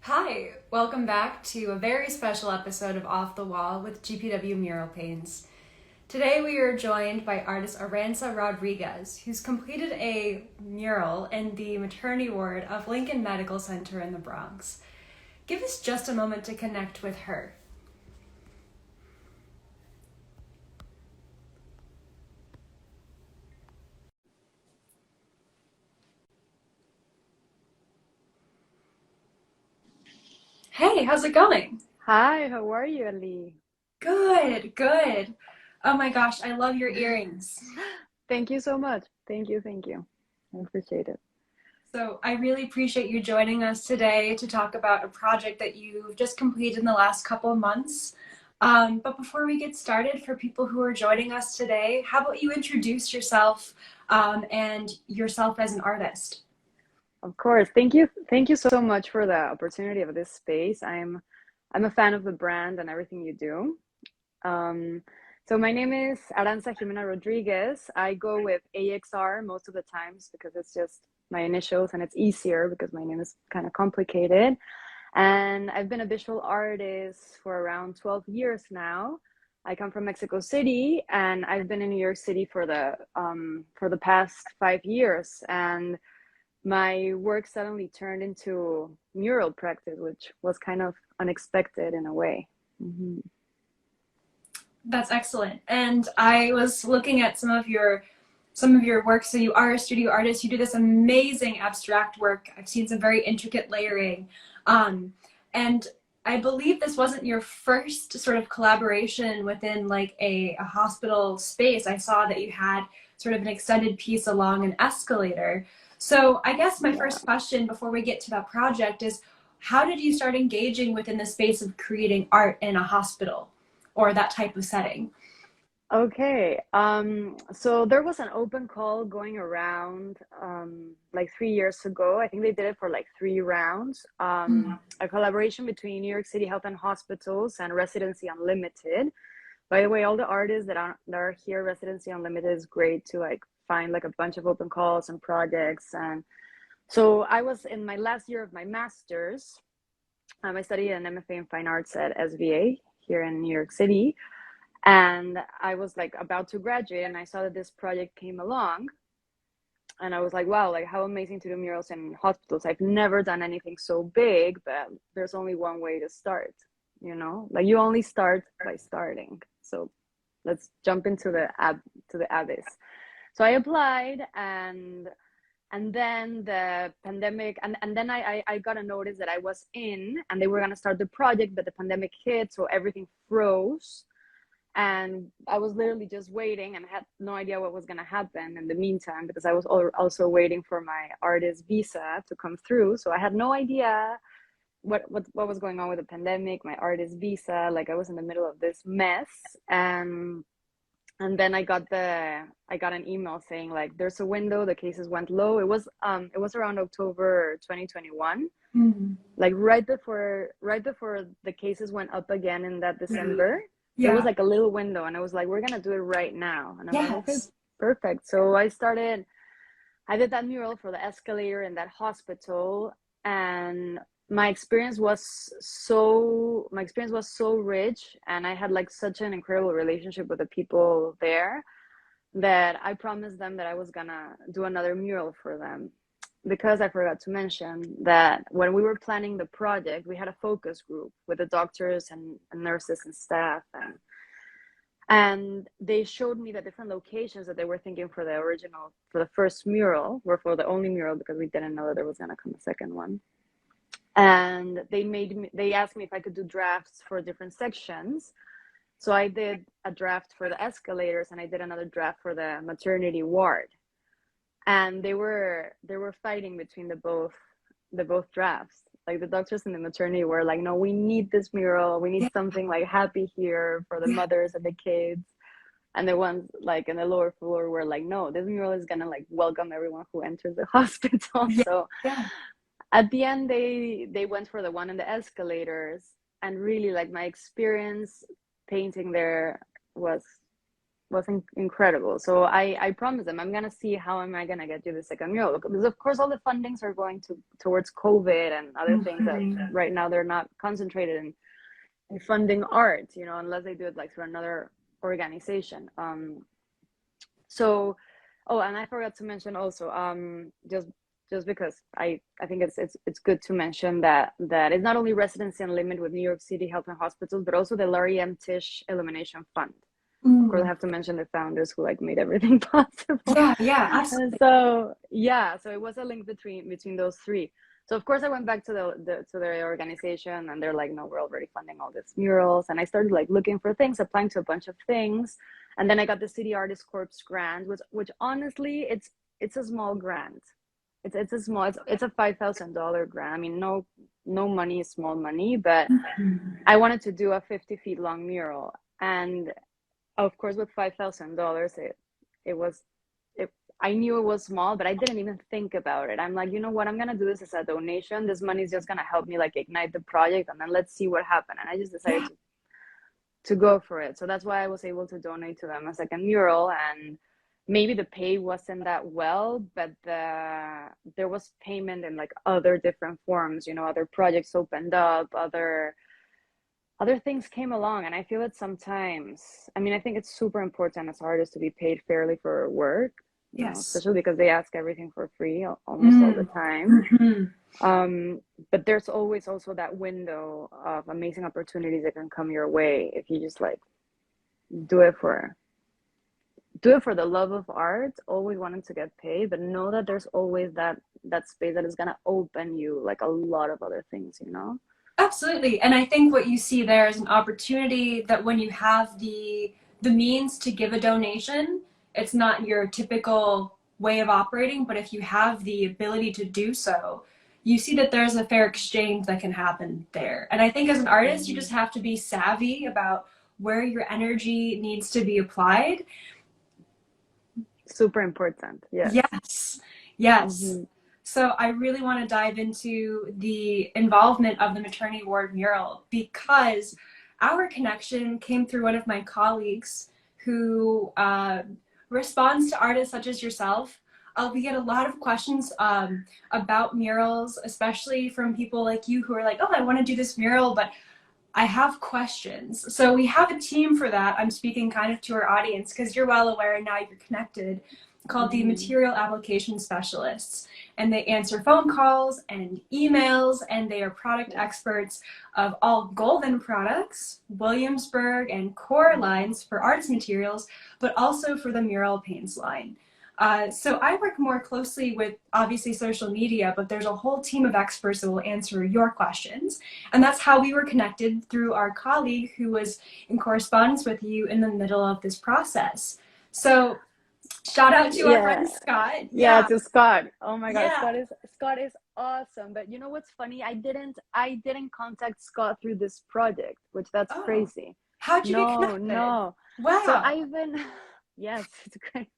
Hi, welcome back to a very special episode of Off the Wall with GPW Mural Paints. Today we are joined by artist Aranza Rodriguez, who's completed a mural in the maternity ward of Lincoln Medical Center in the Bronx. Give us just a moment to connect with her. Hey, how's it going? Hi, how are you, Elly? Good, good. Oh my gosh, I love your earrings. Thank you so much. Thank you. I appreciate it. So I really appreciate you joining us today to talk about a project that you've just completed in the last couple of months. But before we get started, for people who are joining us today, how about you introduce yourself and yourself as an artist? Of course. Thank you so much for the opportunity of this space. I'm a fan of the brand and everything you do. Um, so my name is Aranza Jimena Rodriguez. I go with AXR most of the times because it's just my initials and it's easier because my name is kind of complicated. And I've been a visual artist for around 12 years now. I come from Mexico City, and I've been in New York City for the past 5 years. And my work suddenly turned into mural practice, which was kind of unexpected in a way. Mm-hmm. That's excellent. And I was looking at some of your work. So you are a studio artist. You do this amazing abstract work. I've seen some very intricate layering. And I believe this wasn't your first sort of collaboration within like a hospital space. I saw that you had sort of an extended piece along an escalator. So I guess my Yeah. first question before we get to that project is, how did you start engaging within the space of creating art in a hospital or that type of setting? Okay. So there was an open call going around like 3 years ago. I think they did it for like 3 rounds. A collaboration between New York City Health and Hospitals and Residency Unlimited. By the way, all the artists that are here, Residency Unlimited is great to like find like a bunch of open calls and projects. And so I was in my last year of my master's. I studied an MFA in Fine Arts at SVA here in New York City, and I was like about to graduate, and I saw that this project came along, and I was like, wow, like how amazing to do murals in hospitals. I've never done anything so big, but there's only one way to start, like you only start by starting. So let's jump into the abyss. So I applied, and then the pandemic, and then I got a notice that I was in and they were going to start the project, but the pandemic hit, so everything froze. And I was literally just waiting and had no idea what was going to happen in the meantime, because I was also waiting for my artist visa to come through. So I had no idea what was going on with the pandemic, my artist visa. Like I was in the middle of this mess. And then I got an email saying like there's a window, the cases went low. It was around October 2021, Mhm. like right before the cases went up again in that December. There was Yeah. like a little window, and I was like, we're gonna do it right now. And I'm like, okay, Yes. perfect. So I did that mural for the escalator in that hospital, and my experience was so rich, and I had like such an incredible relationship with the people there that I promised them that I was gonna do another mural for them. Because I forgot to mention that when we were planning the project, we had a focus group with the doctors and nurses and staff, and they showed me the different locations that they were thinking for the first mural, or for the only mural, because we didn't know that there was gonna come a second one. And they asked me if I could do drafts for different sections. So I did a draft for the escalators, and I did another draft for the maternity ward. And they were fighting between the both drafts. Like the doctors in the maternity were like, no, we need this mural, we need Yeah. something like happy here for the Yeah. mothers and the kids. And the ones like in the lower floor were like, no, this mural is gonna like welcome everyone who enters the hospital. Yeah. So Yeah. at the end, they went for the one in the escalators. And really, like, my experience painting there was was incredible. So I promised them I'm gonna see how am I gonna get you the second mural, because of course all the fundings are going towards COVID and other things that Mhm. right now they're not concentrated in funding art, you know, unless they do it like through another organization. So, oh, and I forgot to mention also, just because I think it's good to mention that it's not only residency and limit with New York City Health and Hospitals, but also the Laurie M. Tisch Illumination Fund. Of course, I Mm. have to mention the founders who like made everything possible. Yeah, yeah, And absolutely. so yeah, so it was a link between those three. So of course I went back to to their organization, and they're like, no, we're already funding all these murals. And I started like looking for things, applying to a bunch of things, and then I got the City Artist Corps grant, which honestly it's a small grant. It's a small it's a $5,000 grant. I mean, no money is small money, but Mhm. I wanted to do a 50 feet long mural, and of course with $5,000 it was it, I knew it was small, but I didn't even think about it. I'm like, you know what, I'm gonna do this as a donation. This money is just gonna help me like ignite the project, and then let's see what happened. And I just decided Yeah. to go for it. So that's why I was able to donate to them a second mural. And maybe the pay wasn't that well, but there was payment in like other different forms, you know, other projects opened up, other things came along. And I feel that sometimes, I mean, I think it's super important as artists to be paid fairly for work, you know, Yes. especially because they ask everything for free almost all the Mm. time. Mhm. But there's always also that window of amazing opportunities that can come your way if you just like do it for the love of art, always wanting to get paid, but know that there's always that space that is gonna open you like a lot of other things, you know. Absolutely. And I think what you see there is an opportunity that when you have the means to give a donation, it's not your typical way of operating, but if you have the ability to do so, you see that there's a fair exchange that can happen there. And I think as an artist, you Mm-hmm. just have to be savvy about where your energy needs to be applied. Super important, yes. Yes, yes. Mm-hmm. So I really want to dive into the involvement of the maternity ward mural because our connection came through one of my colleagues who responds to artists such as yourself. We get a lot of questions about murals, especially from people like you who are like, oh, I want to do this mural, but I have questions. So we have a team for that. I'm speaking kind of to our audience because you're well aware and now you're connected, called the Mm-hmm. Material Application Specialists. And they answer phone calls and emails, and they are product Yes. experts of all Golden products, Williamsburg and Core lines for arts materials, but also for the Mural Paints line. So I work more closely with obviously social media, but there's a whole team of experts that will answer your questions. And that's how we were connected through our colleague who was in correspondence with you in the middle of this process. So shout out to our Yeah. friend Scott. Yeah, Yeah, to Scott. Oh my God, yeah. Scott is awesome. But you know what's funny? I didn't contact Scott through this project, which that's Oh, crazy. how'd you get No, connected? no. So Wow. I've been yes, it's great.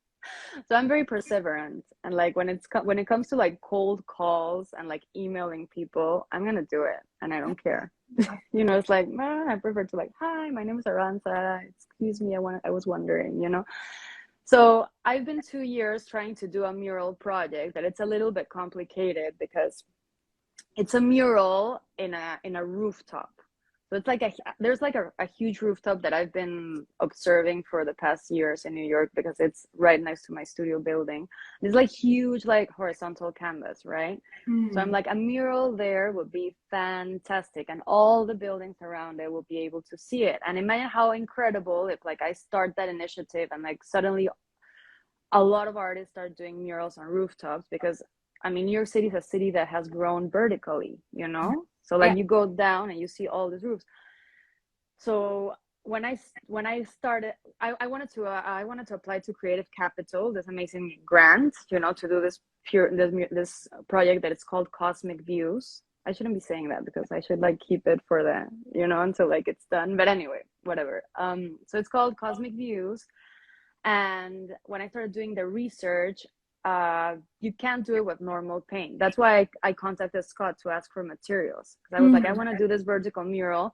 So I'm very perseverant, and like when it comes to like cold calls and like emailing people, I'm gonna do it, and I don't care. You know, it's like I prefer to like, hi, my name is Aranza. Excuse me, I was wondering, you know. So I've been 2 years trying to do a mural project that it's a little bit complicated because it's a mural in a rooftop. So it's like there's like a huge rooftop that I've been observing for the past years in New York because it's right next to my studio building. It's like huge like horizontal canvas, right? So I'm Hmm. like, a mural there would be fantastic, and all the buildings around it will be able to see it. And imagine how incredible if like I start that initiative and like suddenly a lot of artists start doing murals on rooftops, because I mean, New York City is a city that has grown vertically, you know? So Yeah. like you go down and you see all these roofs. So when I started, I wanted to apply to Creative Capital, this amazing grant, you know, to do this project that it's called Cosmic Views. I shouldn't be saying that because I should like keep it for the, you know, until like it's done. But anyway, whatever. So it's called Cosmic Views. And when I started doing the research, you can't do it with normal paint. That's why I contacted Scott to ask for materials, because I was like, I Hmm. want to do this vertical mural,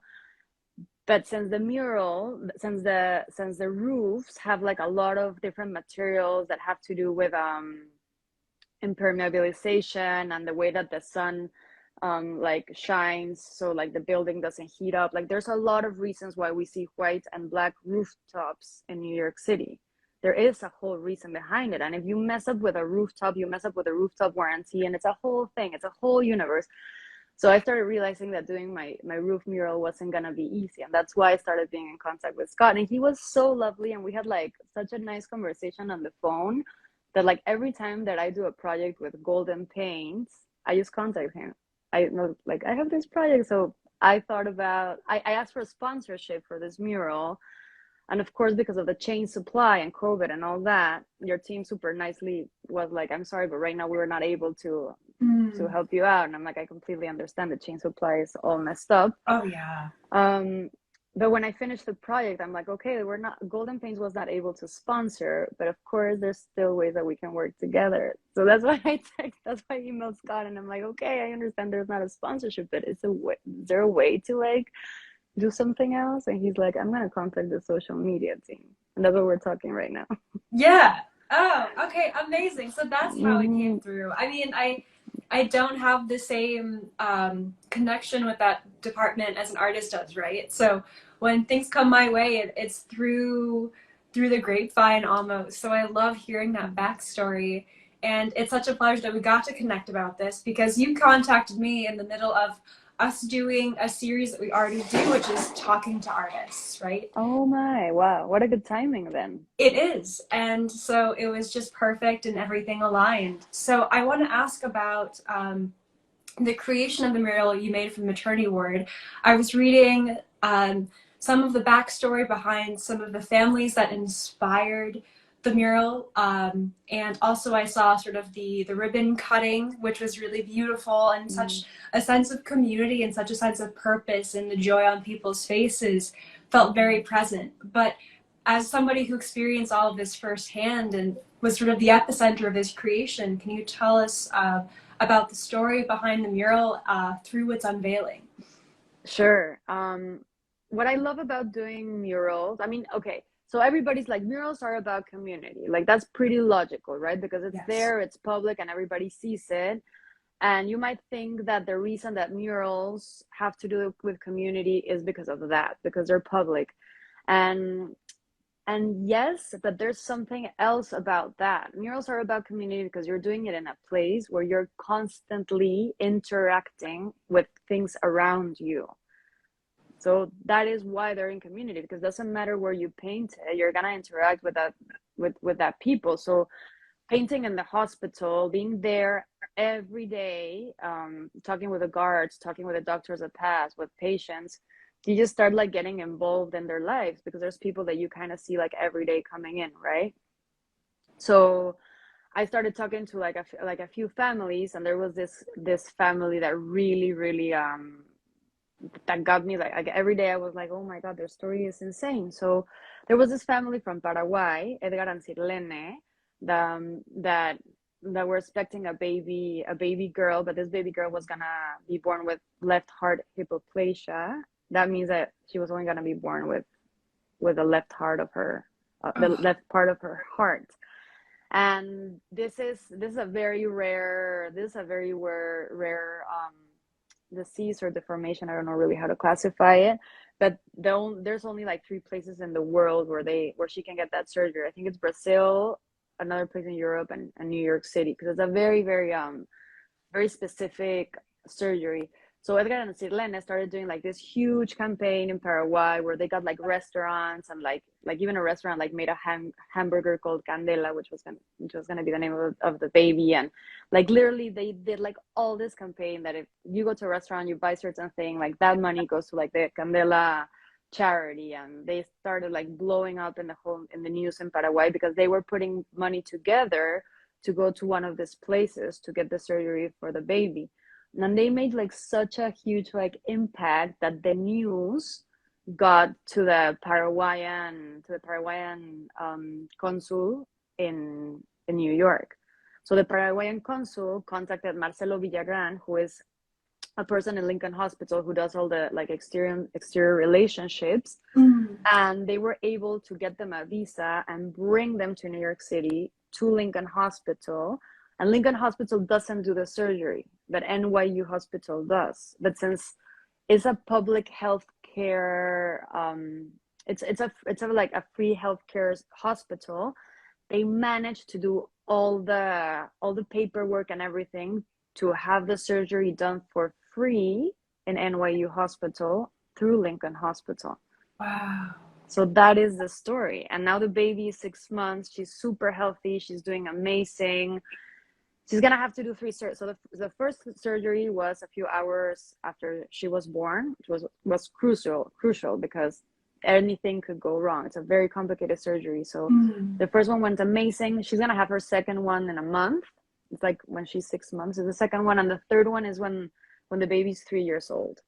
but since the mural, since the roofs have like a lot of different materials that have to do with impermeabilization and the way that the sun like shines, so like the building doesn't heat up. Like there's a lot of reasons why we see white and black rooftops in New York City. There is a whole reason behind it, and if you mess up with a rooftop, you mess up with a rooftop warranty, and it's a whole thing, it's a whole universe. So I started realizing that doing my roof mural wasn't gonna be easy, and that's why I started being in contact with Scott. And he was so lovely, and we had like such a nice conversation on the phone that like every time that I do a project with Golden Paints, I just contact him. I know like I have this project, so I thought about I asked for a sponsorship for this mural, and of course, because of the chain supply and COVID and all that, your team super nicely was like, I'm sorry, but right now we were not able to help you out. And I'm like, I completely understand the chain supply is all messed up. Oh yeah. Um, but when I finished the project, I'm like, okay, we're not Golden Paints was not able to sponsor, but of course there's still ways that we can work together. So that's why that's why I emailed Scott, and I'm like, okay, I understand there's not a sponsorship, but is there a way to like do something else? And he's like, I'm gonna contact the social media team, and that's what we're talking right now. Yeah. Oh, okay, amazing. So that's how it came Mm-hmm. through. I mean, I don't have the same connection with that department as an artist does, right? So when things come my way, it's through the grapevine almost. So I love hearing that backstory, and it's such a pleasure that we got to connect about this because you contacted me in the middle of us doing a series that we already do, which is talking to artists, right? Oh my, wow, what a good timing then. It is. And so it was just perfect and everything aligned. So I want to ask about the creation of the mural you made for the maternity ward. I was reading some of the backstory behind some of the families that inspired the mural. And also I saw sort of the ribbon cutting, which was really beautiful, and such a sense of community and such a sense of purpose, and the joy on people's faces felt very present. But as somebody who experienced all of this firsthand and was sort of the epicenter of this creation, can you tell us about the story behind the mural through its unveiling? Sure. What I love about doing murals, I mean, okay, so everybody's like, murals are about community. Like, that's pretty logical, right? Because it's Yes. there, it's public, and everybody sees it. And you might think that the reason that murals have to do with community is because of that, because they're public. And yes, but there's something else about that. Murals are about community because you're doing it in a place where you're constantly interacting with things around you. So that is why they're in community, because it doesn't matter where you paint it, you're gonna interact with that people. So painting in the hospital, being there every day, talking with the guards, talking with the doctors that pass, with patients, you just start like getting involved in their lives because there's people that you kind of see like every day coming in, right? So I started talking to like a few families, and there was this family that really that got me like every day I was like, oh my god, their story is insane. So there was this family from Paraguay, Edgar and Sirlene, that were expecting a baby girl, but this baby girl was gonna be born with left heart hypoplasia. That means that she was only gonna be born with the left heart of her, the Oh, left part of her heart. And this is a very rare, rare disease or deformation. I don't know really how to classify it, but there's only like three places in the world where she can get that surgery. I think it's Brazil, another place in Europe, and New York City, because it's a very specific surgery. So Edgar and Sirlene started doing like this huge campaign in Paraguay where they got like restaurants, and like even a restaurant like made a hamburger called Candela, which was gonna be the name of the baby. And like literally they did like all this campaign that if you go to a restaurant, you buy certain thing, like that money goes to like the Candela charity. And they started like blowing up in the news in Paraguay because they were putting money together to go to one of these places to get the surgery for the baby. And they made like such a huge like impact that the news got to the Paraguayan consul in New York. So the Paraguayan consul contacted Marcelo Villagrán, who is a person in Lincoln Hospital who does all the like exterior relationships, Mm. and they were able to get them a visa and bring them to New York City to Lincoln Hospital. And Lincoln Hospital doesn't do the surgery, but NYU Hospital does. But since it's a public health care, it's a like a free healthcare hospital, they managed to do all the paperwork and everything to have the surgery done for free in NYU Hospital through Lincoln Hospital. Wow. So that is the story. And now the baby is 6 months. She's super healthy. She's doing amazing. She's gonna have to do three surgeries. So the first surgery was a few hours after she was born, which was crucial because anything could go wrong. It's a very complicated surgery. So Mm. the first one went amazing. She's gonna have her second one in a month. It's like when she's 6 months is the second one, and the third one is when the baby's 3 years old.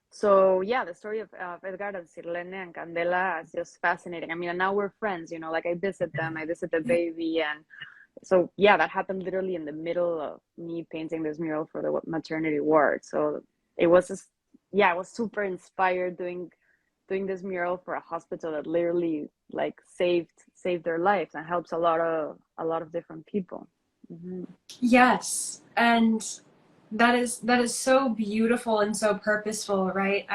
So yeah, the story of Edgar and Sirlene and Candela is just fascinating. I mean, and now we're friends, you know, like I visit them, I visit the baby. And so yeah, that happened literally in the middle of me painting this mural for the maternity ward. So it was just, yeah, I was super inspired doing this mural for a hospital that literally like saved their lives and helps a lot of different people. Mm-hmm. Yes, and that is so beautiful and so purposeful, right?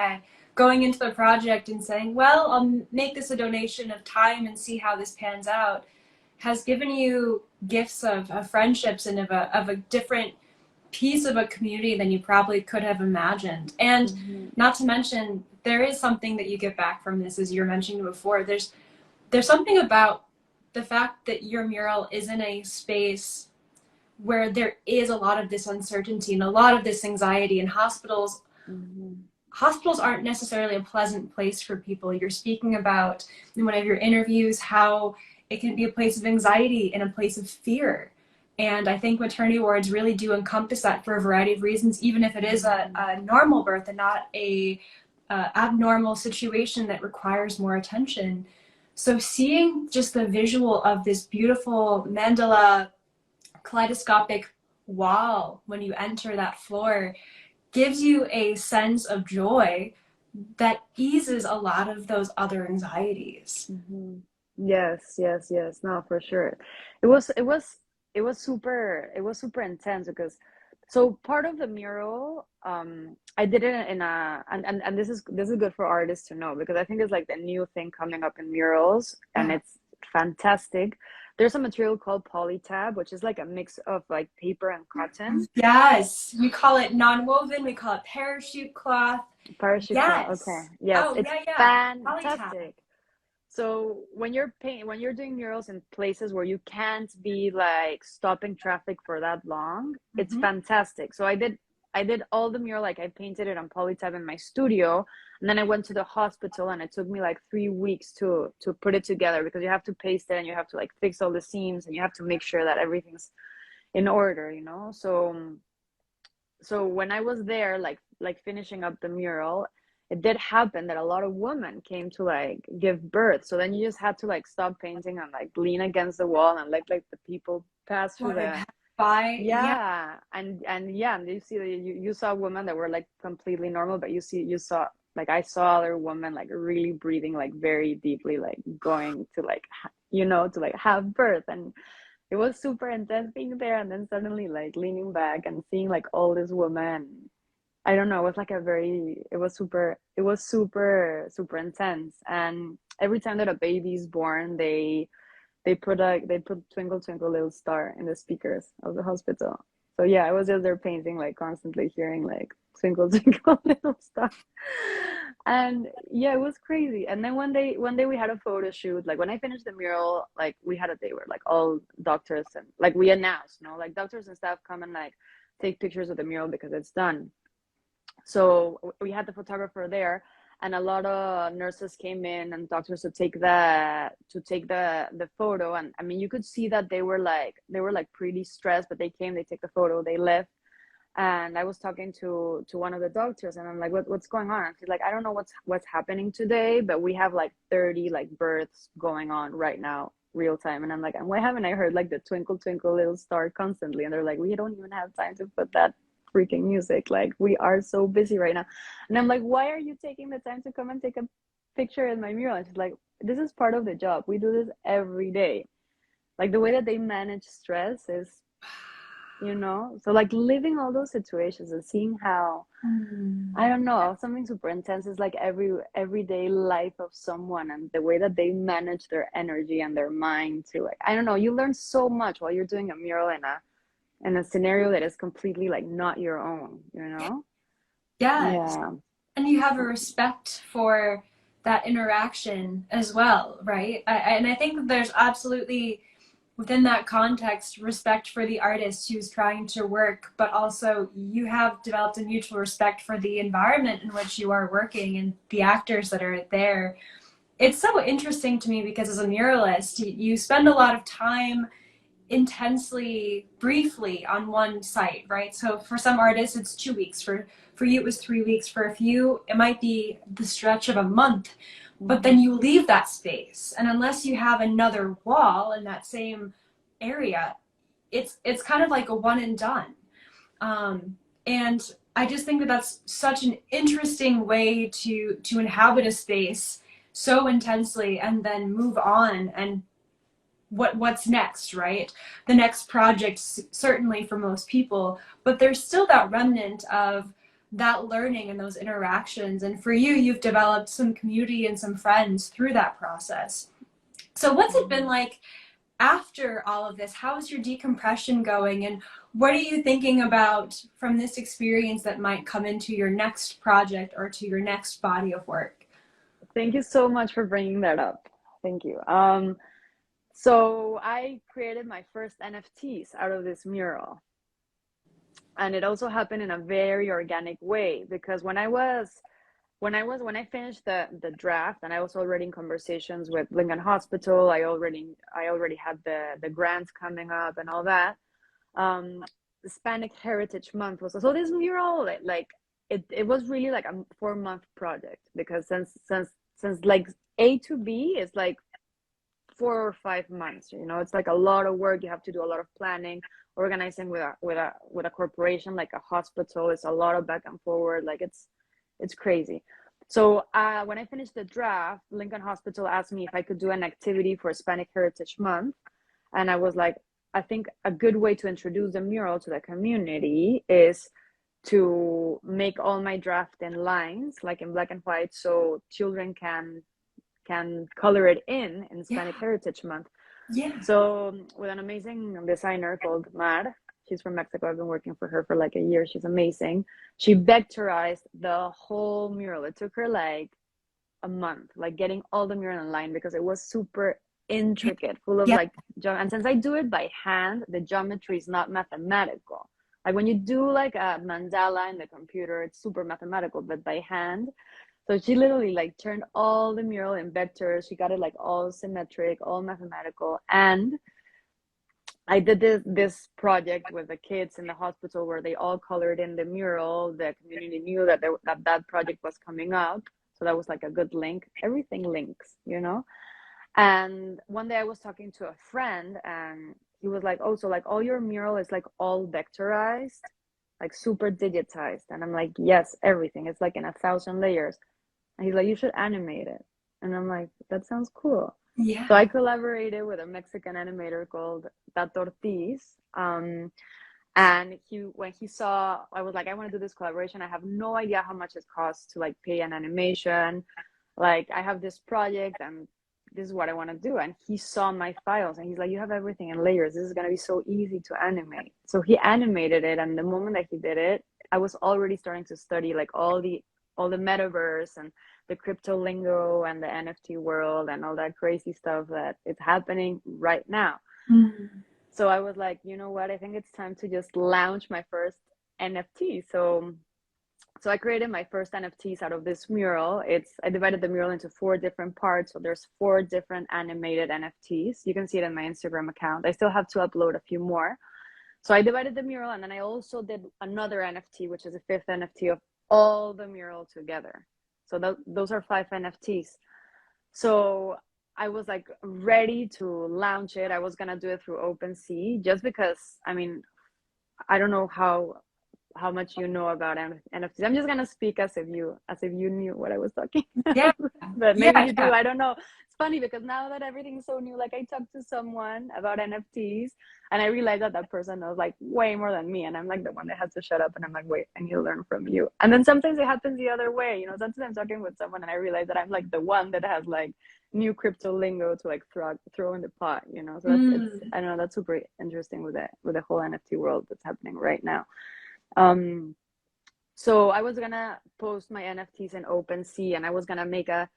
Going into the project and saying, well, I'll make this a donation of time and see how this pans out, has given you gifts of friendships and of a different piece of a community than you probably could have imagined. And Mm-hmm. not to mention, there is something that you get back from this, as you were mentioning before. There's something about the fact that your mural is in a space where there is a lot of this uncertainty and a lot of this anxiety, and Mm-hmm. hospitals aren't necessarily a pleasant place for people. You're speaking about in one of your interviews how it can be a place of anxiety and a place of fear. And I think maternity wards really do encompass that for a variety of reasons, even if it is a normal birth and not a abnormal situation that requires more attention. So seeing just the visual of this beautiful mandala kaleidoscopic wall when you enter that floor gives you a sense of joy that eases a lot of those other anxieties. Mm-hmm. Yes. No, for sure. It was super intense because so part of the mural, I did it in a and this is good for artists to know because I think it's like the new thing coming up in murals and Uh, it's fantastic. There's a material called polytab, which is like a mix of like paper and cotton. yes, we call it non-woven, we call it parachute cloth. Parachute cloth. Okay. Yes. Yes, Oh, it's yeah. Polytab. fantastic. So when you're doing murals in places where you can't be like stopping traffic for that long, it's Mm-hmm. fantastic. So I did all the mural, like I painted it on polytab in my studio, and then I went to the hospital and it took me like 3 weeks to put it together because you have to paste it and you have to like fix all the seams and you have to make sure that everything's in order, you know? So when I was there, like finishing up the mural, it did happen that a lot of women came to like give birth. So then you just had to like stop painting and like lean against the wall and like the people pass through What a the by, yeah. yeah and yeah, and you see you saw women that were like completely normal, but you saw like I saw other women like really breathing like very deeply, like going to like to like have birth. And it was super intense being there and then suddenly like leaning back and seeing like all these women. I don't know, it was like it was super intense. And every time that a baby's born, they put Twinkle Twinkle Little Star in the speakers of the hospital. So yeah, I was just there painting, like constantly hearing like Twinkle Twinkle Little Star. And yeah, it was crazy. And then one day we had a photo shoot. Like when I finished the mural, like we had a day where like all doctors and like we announced, like doctors and staff come and like take pictures of the mural because it's done. So we had the photographer there, and a lot of nurses came in and doctors to take the photo. And I mean, you could see that they were like pretty stressed, but they take the photo, they left. And I was talking to one of the doctors, and I'm like, what's going on? And she's like, I don't know what's happening today, but we have like 30 like births going on right now, real time. And I'm like, and why haven't I heard like the Twinkle Twinkle Little Star constantly? And they're like, we don't even have time to put that freaking music. Like, we are so busy right now. And I'm like, why are you taking the time to come and take a picture in my mural? And she's like, this is part of the job. We do this every day. Like, the way that they manage stress is, so like living all those situations and seeing how, I don't know, something super intense is like everyday life of someone and the way that they manage their energy and their mind to, like, I don't know, you learn so much while you're doing a mural in a scenario that is completely like not your own, you know? Yes. Yeah. And you have a respect for that interaction as well, right? And I think that there's absolutely, within that context, respect for the artist who's trying to work, but also you have developed a mutual respect for the environment in which you are working and the actors that are there. It's so interesting to me because as a muralist, you spend a lot of time intensely, briefly on one site, right? So for some artists, it's 2 weeks. For you, it was 3 weeks. For a few, it might be the stretch of a month. But then you leave that space, and unless you have another wall in that same area, it's kind of like a one and done. And I just think that that's such an interesting way to inhabit a space so intensely and then move on and what's next, right? The next project, certainly for most people, but there's still that remnant of that learning and those interactions. And for you, you've developed some community and some friends through that process. So what's it been like after all of this? How is your decompression going? And what are you thinking about from this experience that might come into your next project or to your next body of work? Thank you so much for bringing that up. Thank you. So I created my first NFTs out of this mural. And it also happened in a very organic way because when I finished the draft and I was already in conversations with Lincoln Hospital, I already had the grants coming up and all that. Hispanic Heritage Month was so this mural, like it was really like a 4-month project because since like A to B is like 4 or 5 months. It's like a lot of work. You have to do a lot of planning, organizing with a corporation like a hospital. It's a lot of back and forward. Like it's crazy. So when I finished the draft, Lincoln Hospital asked me if I could do an activity for Hispanic Heritage Month, and I was like, I think a good way to introduce the mural to the community is to make all my draft in lines, like in black and white, so children can color it in Hispanic Heritage Month. Yeah. So with an amazing designer called Mar, she's from Mexico. I've been working for her for like a year. She's amazing. She vectorized the whole mural. It took her like a month, like getting all the mural in line because it was super intricate, full of Yeah. like, and since I do it by hand, the geometry is not mathematical. Like when you do like a mandala in the computer, it's super mathematical, but by hand. So she literally like turned all the mural in vectors. She got it like all symmetric, all mathematical. And I did this project with the kids in the hospital where they all colored in the mural. The community knew that project was coming up. So that was like a good link. Everything links. And one day I was talking to a friend and he was like, oh, so like all your mural is like all vectorized, like super digitized. And I'm like, yes, everything. It's like in 1,000 layers. And he's like, you should animate it. And I'm like, that sounds cool. Yeah. So I collaborated with a Mexican animator called Tato Ortiz. And when he saw, I was like, I want to do this collaboration. I have no idea how much it costs to like pay an animation. Like I have this project and this is what I want to do. And he saw my files and he's like, you have everything in layers. This is going to be so easy to animate. So he animated it. And the moment that he did it, I was already starting to study like all the metaverse and the crypto lingo and the NFT world and all that crazy stuff that is happening right now. So I was like, you know what? I think it's time to just launch my first NFT. So I created my first NFTs out of this mural. I divided the mural into 4 different parts. So there's 4 different animated NFTs. You can see it in my Instagram account. I still have to upload a few more. So I divided the mural and then I also did another NFT, which is a 5th NFT of all the mural together. So those are 5 NFTs. So I was like ready to launch it. I was going to do it through OpenSea just because, I mean, I don't know how how much you know about NFTs. I'm just gonna speak as if you knew what I was talking Yeah, about, but maybe yeah, you do. yeah. I don't know. It's funny because now that everything's so new, like I talked to someone about NFTs, and I realized that that person knows like way more than me, and I'm like the one that has to shut up, and I'm like, wait, I need to learn from you. And then sometimes it happens the other way. You know, sometimes I'm talking with someone, and I realize that I'm like the one that has like new crypto lingo to like throw in the pot. You know, so that's it's Mm. I don't know. That's super interesting with the whole NFT world that's happening right now. Um, so I was gonna post my NFTs in OpenSea, and I was gonna make a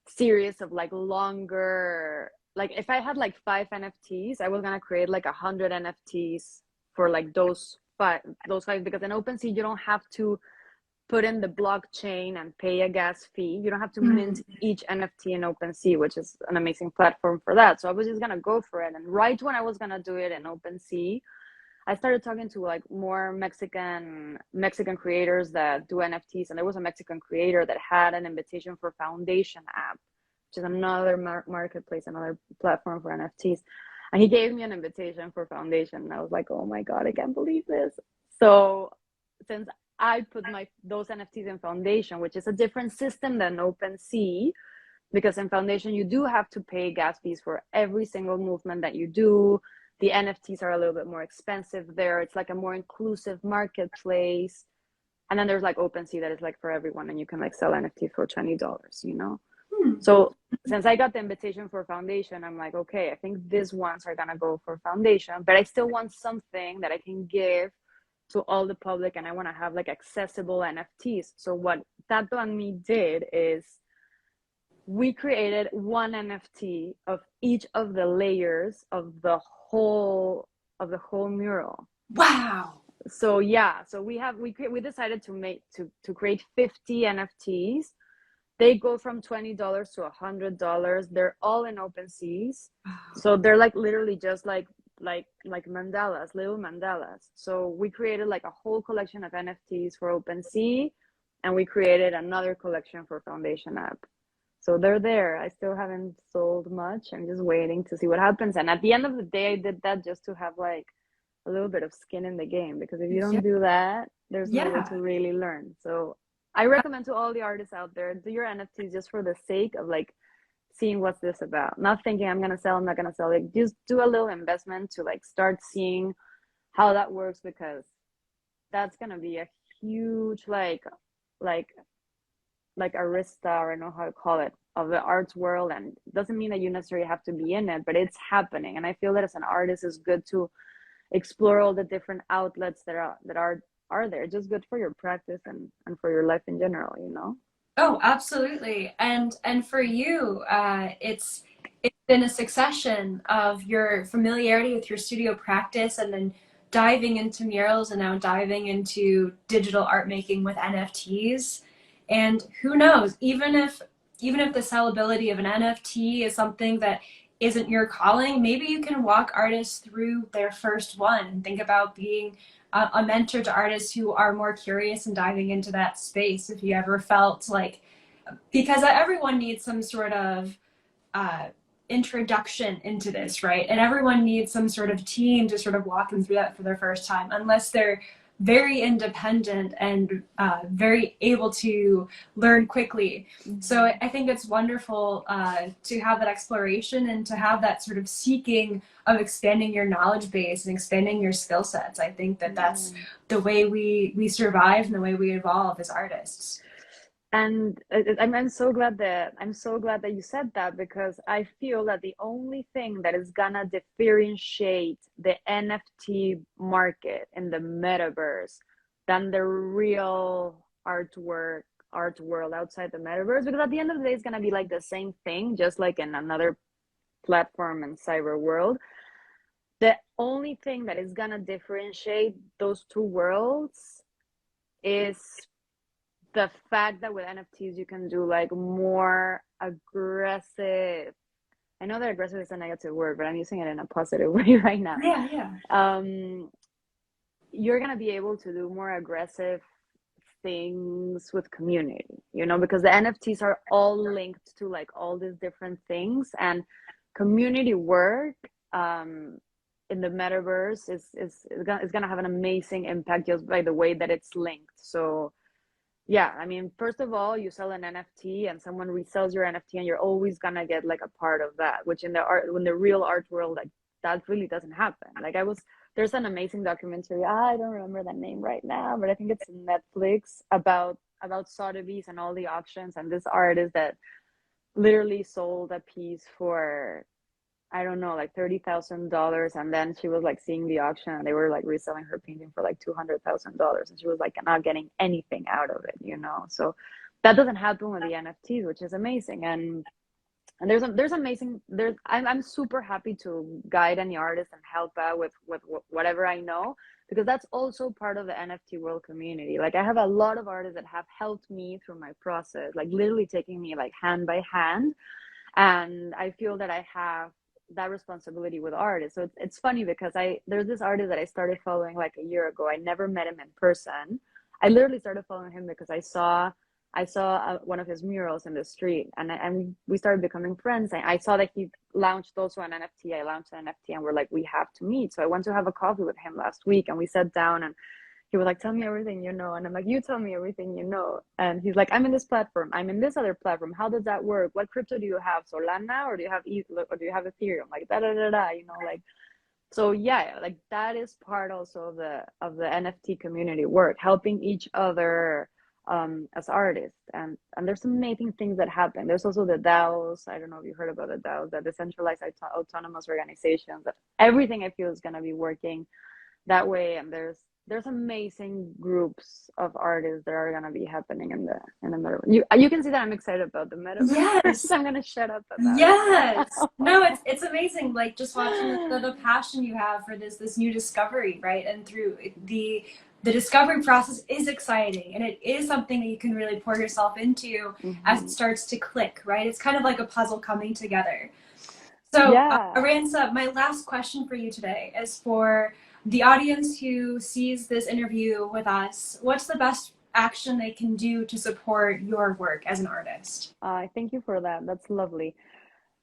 series of like longer, like if I had like 5 NFTs, I was gonna create like 100 NFTs for like those 5, because in OpenSea you don't have to put in the blockchain and pay a gas fee. You don't have to mint Mm. each NFT in OpenSea, which is an amazing platform for that. So I was just gonna go for it, and right when I was gonna do it in OpenSea, I started talking to like more Mexican creators that do NFTs, and there was a Mexican creator that had an invitation for Foundation app, which is another marketplace, another platform for NFTs. And he gave me an invitation for Foundation, and I was like, "Oh my god, I can't believe this!" So since I put my those NFTs in Foundation, which is a different system than OpenSea, because in Foundation you do have to pay gas fees for every single movement that you do. The NFTs are a little bit more expensive there. It's like a more inclusive marketplace. And then there's like OpenSea that is like for everyone, and you can like sell NFTs for $20, you know? Hmm. So since I got the invitation for Foundation, I'm like, okay, I think these ones are gonna go for Foundation, but I still want something that I can give to all the public, and I want to have like accessible NFTs. So what Tato and me did is we created one NFT of each of the layers of the whole mural. Wow. So yeah, so we decided to create 50 NFTs. They go from $20 to $100. They're all in OpenSeas. So they're like literally just like mandalas, little mandalas. So we created like a whole collection of NFTs for OpenSea, and we created another collection for Foundation app. So they're there. I still haven't sold much. I'm just waiting to see what happens. And at the end of the day, I did that just to have like a little bit of skin in the game, because if you don't Yeah. do that, there's no way Yeah. to really learn. So I recommend to all the artists out there, do your NFTs just for the sake of like seeing what's this about. Not thinking I'm gonna sell, I'm not gonna sell. Like just do a little investment to like start seeing how that works, because that's gonna be a huge like arista, or I don't know how to call it, of the arts world. And it doesn't mean that you necessarily have to be in it, but it's happening. And I feel that as an artist, it's good to explore all the different outlets that are there. Just good for your practice and for your life in general, you know. Oh, absolutely. And for you, it's been a succession of your familiarity with your studio practice, and then diving into murals, and now diving into digital art making with NFTs. And who knows, even if the sellability of an NFT is something that isn't your calling, maybe you can walk artists through their first one and think about being a mentor to artists who are more curious and diving into that space. If you ever felt like, because everyone needs some sort of uh, introduction into this, right? And everyone needs some sort of team to sort of walk them through that for their first time, unless they're very independent and very able to learn quickly. So Mm-hmm. I think it's wonderful to have that exploration and to have that sort of seeking of expanding your knowledge base and expanding your skill sets. I think that that's Yeah. the way we survive and the way we evolve as artists. And I'm so glad that you said that, because I feel that the only thing that is gonna differentiate the NFT market in the metaverse than the real art world outside the metaverse, because at the end of the day it's gonna be like the same thing, just like in another platform and cyber world. The only thing that is gonna differentiate those two worlds is the fact that with NFTs you can do like more aggressive. I know that aggressive is a negative word, but I'm using it in a positive way right now. Yeah, yeah. Um, you're gonna be able to do more aggressive things with community, because the NFTs are all linked to like all these different things, and community work um, in the metaverse is gonna have an amazing impact just by the way that it's linked. So yeah, I mean, first of all, you sell an NFT and someone resells your NFT, and you're always gonna get like a part of that, which in the art, when the real art world, like that really doesn't happen. Like there's an amazing documentary. I don't remember the name right now, but I think it's Netflix about Sotheby's and all the auctions, and this artist that literally sold a piece for, I don't know, like $30,000, and then she was like seeing the auction, and they were like reselling her painting for like $200,000, and she was like not getting anything out of it, you know. So that doesn't happen with the NFTs, which is amazing. And there's amazing I'm super happy to guide any artist and help out with whatever I know, because that's also part of the NFT world community. Like I have a lot of artists that have helped me through my process, like literally taking me like hand by hand, and I feel that I have that responsibility with artists. So it's funny because there's this artist that I started following like a year ago. I never met him in person. I literally started following him because I saw one of his murals in the street, and we started becoming friends. I saw that he launched also an NFT. I launched an NFT, and we're like, we have to meet. So I went to have a coffee with him last week, and we sat down, and he was like, tell me everything you know. And I'm like, you tell me everything you know. And he's like, I'm in this platform. I'm in this other platform. How does that work? What crypto do you have? Solana, or do you have Ethereum? Like da da da da. You know, like. So yeah, like that is part also of the NFT community work, helping each other as artists. And there's amazing things that happen. There's also the DAOs. I don't know if you heard about the DAOs, the decentralized autonomous organizations. That everything I feel is going to be working that way. And there's amazing groups of artists that are gonna be happening in the metaverse. You can see that I'm excited about the metaverse. Yes. I'm gonna shut up about Yes. it. No, it's amazing. Like just watching the passion you have for this new discovery, right? And through the discovery process is exciting, and it is something that you can really pour yourself into as it starts to click, right? It's kind of like a puzzle coming together. So, Yeah. Aranza, my last question for you today is for the audience who sees this interview with us. What's the best action they can do to support your work as an artist? Thank you for that. That's lovely.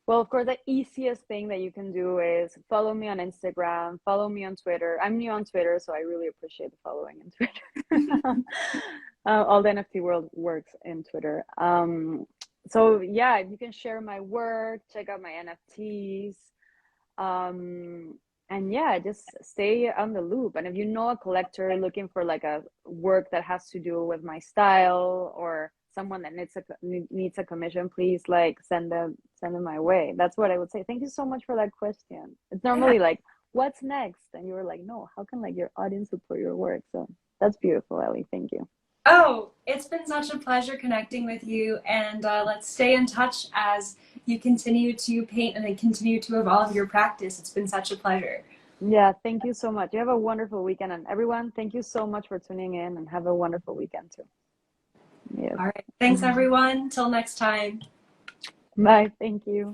Well, of course, the easiest thing that you can do is follow me on Instagram, follow me on Twitter. I'm new on Twitter, so I really appreciate the following on Twitter. All the NFT world works in Twitter. So yeah, you can share my work, check out my NFTs. And yeah, just stay on the loop. And if you know a collector looking for like a work that has to do with my style, or someone that needs a commission, please like send them my way. That's what I would say. Thank you so much for that question. It's normally like, what's next? And you were like, no, how can like your audience support your work? So that's beautiful, Elly. Thank you. Oh, it's been such a pleasure connecting with you, and let's stay in touch as you continue to paint and then continue to evolve your practice. It's been such a pleasure. Yeah, thank you so much. You have a wonderful weekend, and everyone, thank you so much for tuning in, and have a wonderful weekend too. Yes. All right. Thanks, everyone. Till next time. Bye. Thank you.